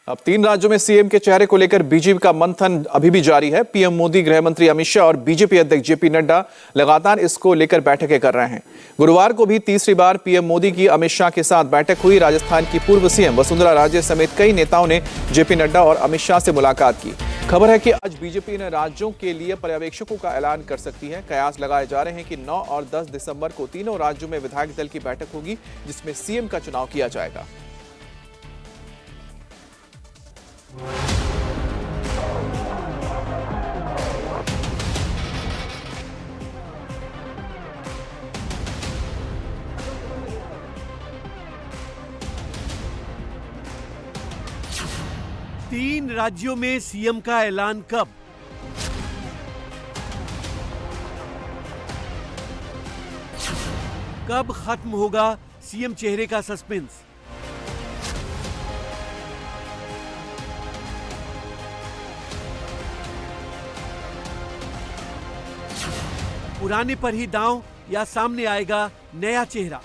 अब 3 राज्यों में सीएम के चेहरे को लेकर बीजेपी का मंथन अभी भी जारी है। पीएम मोदी, गृह मंत्री अमित शाह और बीजेपी अध्यक्ष जेपी नड्डा लगातार इसको लेकर बैठकें कर रहे हैं। गुरुवार को भी तीसरी बार पीएम मोदी की अमित शाह के साथ बैठक हुई। राजस्थान की पूर्व सीएम वसुंधरा राजे समेत कई नेताओं ने जेपी नड्डा और अमित शाह से मुलाकात की। खबर है कि आज बीजेपी इन राज्यों के लिए पर्यवेक्षकों का ऐलान कर सकती है। कयास लगाए जा रहे हैं कि 9 और 10 दिसंबर को तीनों राज्यों में विधायक दल की बैठक होगी, जिसमें सीएम का चुनाव किया जाएगा। तीन राज्यों में सीएम का ऐलान कब? कब खत्म होगा सीएम चेहरे का सस्पेंस? पुराने पर ही दांव या सामने आएगा नया चेहरा?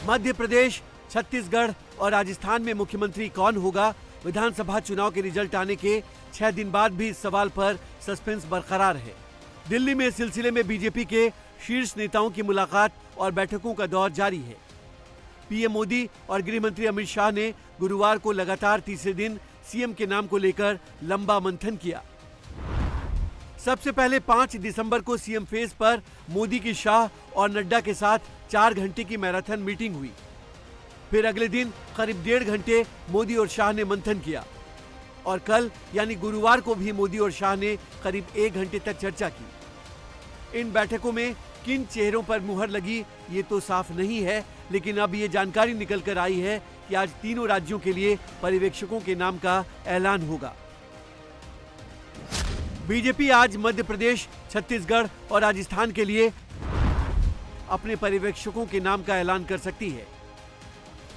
मध्य प्रदेश, छत्तीसगढ़ और राजस्थान में मुख्यमंत्री कौन होगा? विधानसभा चुनाव के रिजल्ट आने के 6 दिन बाद भी इस सवाल पर सस्पेंस बरकरार है। दिल्ली में इस सिलसिले में बीजेपी के शीर्ष नेताओं की मुलाकात और बैठकों का दौर जारी है। पीएम मोदी और गृह मंत्री अमित शाह ने गुरुवार को लगातार तीसरे दिन सीएम के नाम को लेकर लंबा मंथन किया। सबसे पहले 5 दिसंबर को सीएम फेस पर मोदी की शाह और नड्डा के साथ 4 घंटे की मैराथन मीटिंग हुई। फिर अगले दिन करीब 1.5 घंटे मोदी और शाह ने मंथन किया और कल यानी गुरुवार को भी मोदी और शाह ने करीब 1 घंटे तक चर्चा की। इन बैठकों में किन चेहरों पर मुहर लगी ये तो साफ नहीं है, लेकिन अब ये जानकारी निकल कर आई है कि आज तीनों राज्यों के लिए पर्यवेक्षकों के नाम का ऐलान होगा। बीजेपी आज मध्य प्रदेश, छत्तीसगढ़ और राजस्थान के लिए अपने पर्यवेक्षकों के नाम का ऐलान कर सकती है।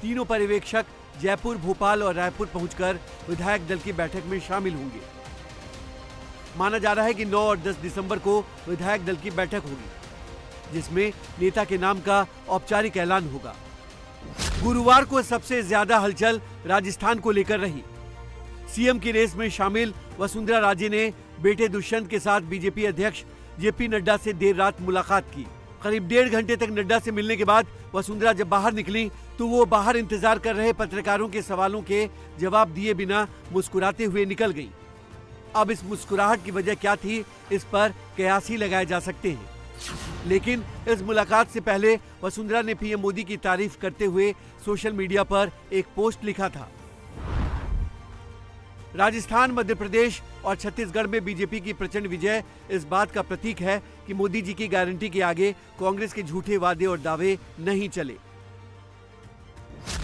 तीनों पर्यवेक्षक जयपुर, भोपाल और रायपुर पहुंचकर विधायक दल की बैठक में शामिल होंगे। माना जा रहा है कि 9 और 10 दिसंबर को विधायक दल की बैठक होगी, जिसमें नेता के नाम का औपचारिक ऐलान होगा। गुरुवार को सबसे ज्यादा हलचल राजस्थान को लेकर रही। सीएम की रेस में शामिल वसुंधरा राजे ने बेटे दुष्यंत के साथ बीजेपी अध्यक्ष जेपी नड्डा से देर रात मुलाकात की। करीब 1.5 घंटे तक नड्डा से मिलने के बाद वसुंधरा जब बाहर निकली तो वो बाहर इंतजार कर रहे पत्रकारों के सवालों के जवाब दिए बिना मुस्कुराते हुए निकल गई। अब इस मुस्कुराहट की वजह क्या थी, इस पर कयास ही लगाए जा सकते हैं। लेकिन इस मुलाकात से पहले वसुंधरा ने पीएम मोदी की तारीफ करते हुए सोशल मीडिया पर एक पोस्ट लिखा था। राजस्थान, मध्य प्रदेश और छत्तीसगढ़ में बीजेपी की प्रचंड विजय इस बात का प्रतीक है कि मोदी जी की गारंटी के आगे कांग्रेस के झूठे वादे और दावे नहीं चले।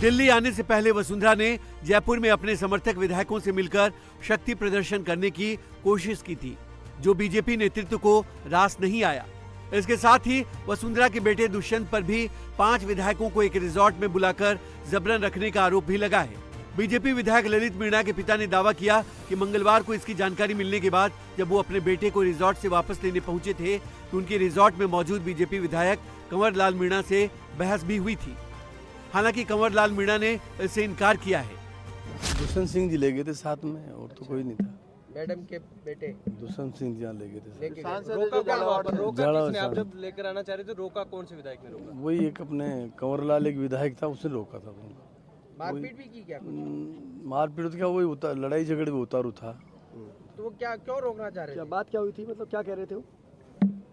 दिल्ली आने से पहले वसुंधरा ने जयपुर में अपने समर्थक विधायकों से मिलकर शक्ति प्रदर्शन करने की कोशिश की थी, जो बीजेपी नेतृत्व को रास नहीं आया। इसके साथ ही वसुंधरा के बेटे दुष्यंत पर भी 5 विधायकों को एक रिजॉर्ट में बुलाकर जबरन रखने का आरोप भी लगा है। बीजेपी विधायक ललित मीणा के पिता ने दावा किया कि मंगलवार को इसकी जानकारी मिलने के बाद जब वो अपने बेटे को रिजॉर्ट से वापस लेने पहुंचे थे तो उनके रिजॉर्ट में मौजूद बीजेपी विधायक कंवर लाल मीणा से बहस भी हुई थी। हालांकि कंवर लाल मीणा ने इससे इनकार किया है। दुष्यंत सिंह जी ले गए थे साथ में, और तो कोई नहीं था। मैडम के बेटे दुष्यंत सिंह जी ले गए थे। रोका आप जब लेकर आना चाह रहे थे, रोका कौन से विधायक ने रोका? वही एक अपने कंवर लाल एक विधायक था, उसने रोका था उनको। मारपीट भी की क्या? मारपीट तो क्या, वही लड़ाई झगड़े में उतारू था। तो वो क्या क्यों रोकना चाह रहे थे? बात क्या हुई थी, मतलब क्या कह रहे थे वो?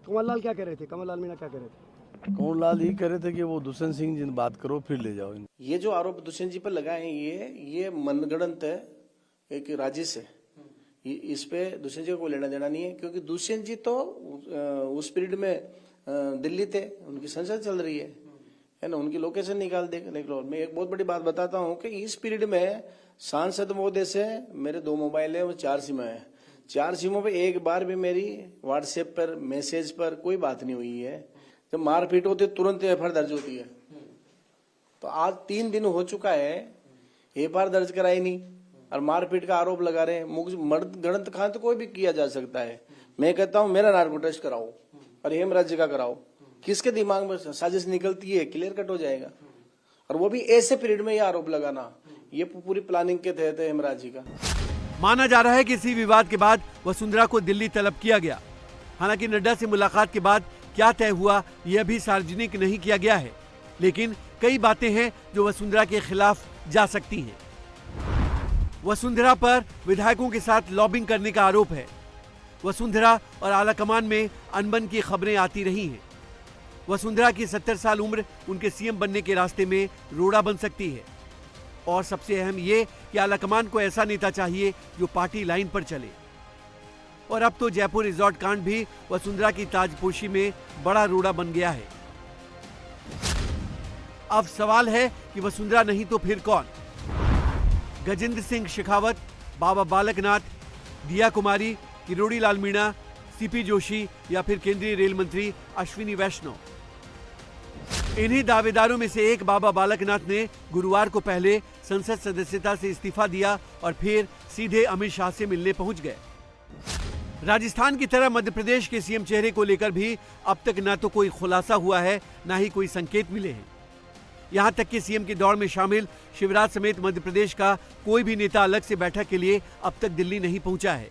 कंवर लाल क्या कह रहे थे? कंवर लाल मीणा क्या कह रहे थे? कंवर लाल ये कह रहे थे कि वो दुष्यंत सिंह जी बात करो फिर ले जाओ। ये जो आरोप दुष्यंत जी पर लगाए हैं ये मनगढ़ंत है, एक राजिश है। इस पे दुष्यंत जी को कोई लेना देना नहीं है, क्योंकि दुष्यंत जी तो उस पीरियड में दिल्ली थे, उनकी संसद चल रही है ना, उनकी लोकेशन निकाल देख लो। मैं एक बहुत बड़ी बात बताता हूँ कि इस पीरियड में सांसद महोदय से मेरे 2 मोबाइल है, वो 4 सिम है। 4 सिमों पे एक बार भी मेरी व्हाट्सएप पर मैसेज पर कोई बात नहीं हुई है। जब मारपीट होती है तुरंत एफआईआर दर्ज होती है। तो आज 3 दिन हो चुका है, एफआईआर दर्ज कराई नहीं और मारपीट का आरोप लगा रहे हैं। मर्द गणत खान तो कोई भी किया जा सकता है। मैं कहता हूं मेरा नार्को टेस्ट कराओ और हेमराज जी का कराओ, किसके दिमाग में साजिश निकलती है, क्लियर कट हो जाएगा। और वो भी ऐसे पीरियड में ये आरोप लगाना, ये पूरी प्लानिंग के तहत है हेमराज जी का। माना जा रहा है कि इसी विवाद के बाद वसुंधरा को दिल्ली तलब किया गया। हालांकि नड्डा से मुलाकात के बाद क्या तय हुआ यह अभी सार्वजनिक नहीं किया गया है, लेकिन कई बातें हैं जो वसुंधरा के खिलाफ जा सकती हैं। वसुंधरा पर विधायकों के साथ लॉबिंग करने का आरोप है। वसुंधरा और आलाकमान में अनबन की खबरें आती रही हैं। वसुंधरा की 70 साल उम्र उनके सीएम बनने के रास्ते में रोड़ा बन सकती है। और सबसे अहम ये कि आलाकमान को ऐसा नेता चाहिए जो पार्टी लाइन पर चले। और अब तो जयपुर रिजॉर्ट कांड भी वसुंधरा की ताजपोशी में बड़ा रोड़ा बन गया है। अब सवाल है कि वसुंधरा नहीं तो फिर कौन? गजेंद्र सिंह शेखावत, बाबा बालकनाथ, दिया कुमारी, किरोड़ी लाल मीणा, सीपी जोशी या फिर केंद्रीय रेल मंत्री अश्विनी वैष्णव। इन्हीं दावेदारों में से एक बाबा बालकनाथ ने गुरुवार को पहले संसद सदस्यता से इस्तीफा दिया और फिर सीधे अमित शाह से मिलने पहुंच गए। राजस्थान की तरह मध्य प्रदेश के सीएम चेहरे को लेकर भी अब तक न तो कोई खुलासा हुआ है, न ही कोई संकेत मिले हैं। यहां तक कि सीएम की दौड़ में शामिल शिवराज समेत मध्य प्रदेश का कोई भी नेता अलग से बैठक के लिए अब तक दिल्ली नहीं पहुंचा है।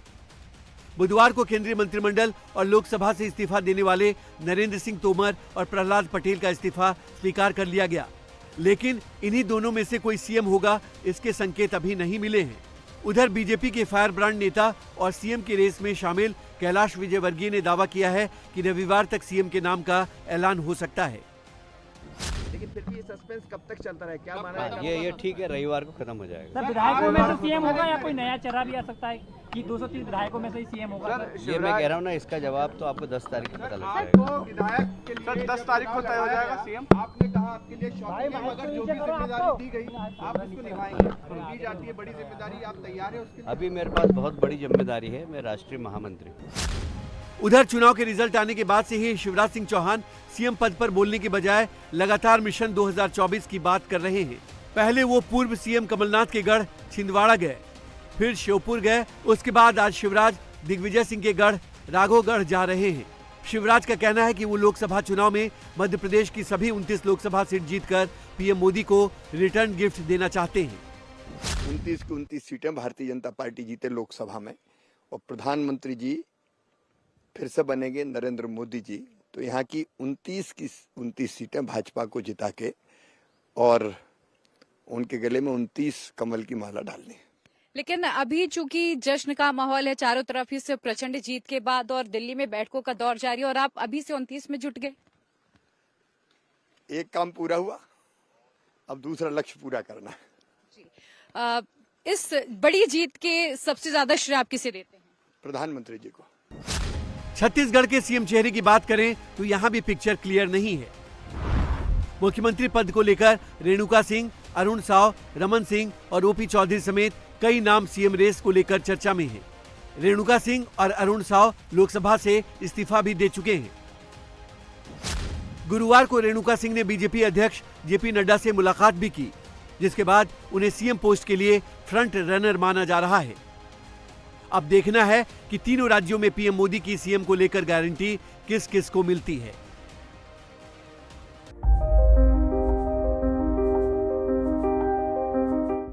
बुधवार को केंद्रीय मंत्रिमंडल और लोकसभा से इस्तीफा देने वाले नरेंद्र सिंह तोमर और प्रहलाद पटेल का इस्तीफा स्वीकार कर लिया गया, लेकिन इन्हीं दोनों में से कोई सीएम होगा इसके संकेत अभी नहीं मिले हैं। उधर बीजेपी के फायर ब्रांड नेता और सीएम की रेस में शामिल कैलाश विजयवर्गीय ने दावा किया है कि रविवार तक सीएम के नाम का ऐलान हो सकता है। लेकिन फिर भी ये सस्पेंस कब तक चलता है, क्या माना है? ये ठीक है, रविवार को खत्म हो जाएगा। सर, विधायकों में से सीएम होगा या कोई नया चेहरा भी आ सकता है कि 230 विधायकों में से ही सीएम होगा? ये मैं कह रहा हूँ ना, इसका जवाब तो आपको 10 तारीख को पता लग जाएगा। तो विधायक के लिए 10 तारीख को तय हो जाएगा सीएम। आपने कहा आपके लिए शॉकिंग है, मगर जो भी जिम्मेदारी दी गई आप उसको निभाएंगे। दी जाती है बड़ी जिम्मेदारी, आप तैयार है उसके लिए? अभी मेरे पास बहुत बड़ी जिम्मेदारी है, मैं राष्ट्रीय महामंत्री हूँ। उधर चुनाव के रिजल्ट आने के बाद से ही शिवराज सिंह चौहान सीएम पद पर बोलने के बजाय लगातार मिशन 2024 की बात कर रहे हैं। पहले वो पूर्व सीएम कमलनाथ के गढ़ छिंदवाड़ा गए, फिर श्योपुर गए, उसके बाद आज शिवराज दिग्विजय सिंह के गढ़ राघवगढ़ जा रहे हैं। शिवराज का कहना है कि वो लोकसभा चुनाव में मध्य प्रदेश की सभी 29 लोकसभा सीट जीतकर पीएम मोदी को रिटर्न गिफ्ट देना चाहते हैं। 29 की 29 सीटें भारतीय जनता पार्टी जीते लोकसभा में, और प्रधानमंत्री जी फिर से बनेंगे नरेंद्र मोदी जी, तो यहाँ की 29 की 29 सीटें भाजपा को जिता के और उनके गले में 29 कमल की माला डालनी है। लेकिन अभी चूंकि जश्न का माहौल है चारों तरफ इस प्रचंड जीत के बाद, और दिल्ली में बैठकों का दौर जारी, और आप अभी से 29 में जुट गए। एक काम पूरा हुआ, अब दूसरा लक्ष्य पूरा करना है। इस बड़ी जीत के सबसे ज्यादा श्रेय आप किसे देते हैं? प्रधानमंत्री जी को। छत्तीसगढ़ के सीएम चेहरे की बात करें तो यहां भी पिक्चर क्लियर नहीं है। मुख्यमंत्री पद को लेकर रेणुका सिंह, अरुण साव, रमन सिंह और ओपी चौधरी समेत कई नाम सीएम रेस को लेकर चर्चा में हैं। रेणुका सिंह और अरुण साव लोकसभा से इस्तीफा भी दे चुके हैं। गुरुवार को रेणुका सिंह ने बीजेपी अध्यक्ष जेपी नड्डा से मुलाकात भी की, जिसके बाद उन्हें सीएम पोस्ट के लिए फ्रंट रनर माना जा रहा है। अब देखना है कि तीनों राज्यों में पीएम मोदी की सीएम को लेकर गारंटी किस किस को मिलती है।